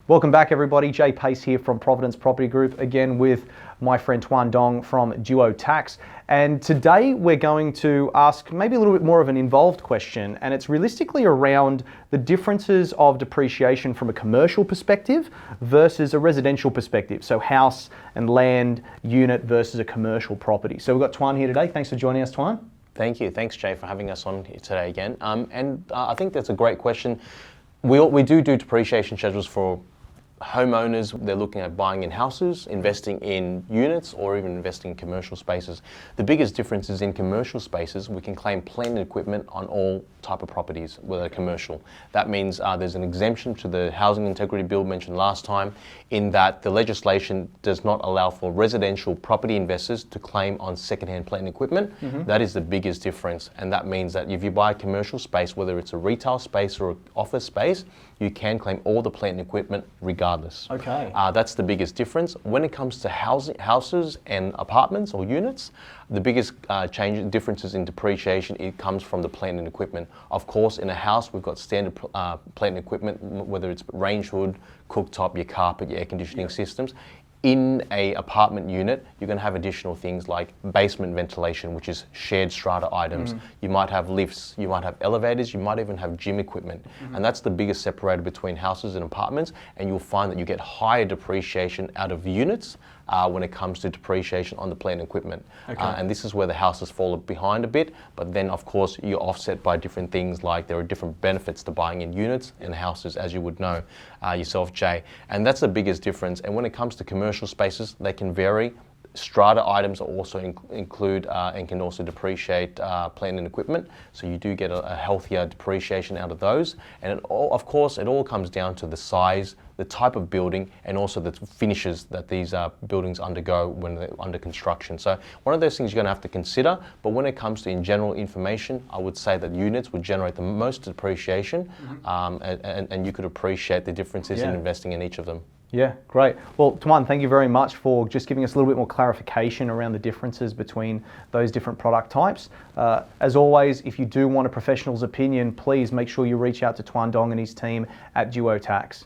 Welcome back, everybody. Jay Pace here from Providence Property Group, again with my friend Tuan Dong from Duo Tax. And today we're going to ask maybe a little bit more of an involved question, and it's realistically around the differences of depreciation from a commercial perspective versus a residential perspective. So house and land unit versus a commercial property. So we've got Tuan here today. Thanks for joining us, Tuan. Thank you. Thanks, Jay, for having us on here today again. I think that's a great question. We do depreciation schedules for homeowners. They're looking at buying in houses, investing in units, or even investing in commercial spaces. The biggest difference is in commercial spaces, we can claim plant and equipment on all type of properties, whether commercial. That means there's an exemption to the Housing Integrity Bill mentioned last time, in that the legislation does not allow for residential property investors to claim on second-hand plant and equipment. That is the biggest difference, and that means that if you buy a commercial space, whether it's a retail space or an office space, you can claim all the plant and equipment regardless. Okay. That's the biggest difference. When it comes to houses and apartments or units, the biggest differences in depreciation, it comes from the plant and equipment. Of course, in a house, we've got standard plant and equipment, whether it's range hood, cooktop, your carpet, your air conditioning systems. In a apartment unit, you're going to have additional things like basement ventilation, which is shared strata items. You might have lifts, you might have elevators, you might even have gym equipment. And that's the biggest separator between houses and apartments. And you'll find that you get higher depreciation out of units when it comes to depreciation on the plant and equipment. Okay. And this is where the houses fall behind a bit, but then of course you're offset by different things, like there are different benefits to buying in units and houses, as you would know yourself, Jay. And that's the biggest difference. And when it comes to commercial spaces, they can vary. Strata items also include and can also depreciate plant and equipment, so you do get a healthier depreciation out of those. And of course, it all comes down to the size, the type of building, and also the finishes that these buildings undergo when they're under construction. So one of those things you're going to have to consider. But when it comes to in general information, I would say that units would generate the most depreciation, and you could appreciate the differences in investing in each of them. Yeah, great. Well, Tuan, thank you very much for just giving us a little bit more clarification around the differences between those different product types. As always, if you do want a professional's opinion, please make sure you reach out to Tuan Dong and his team at Duo Tax.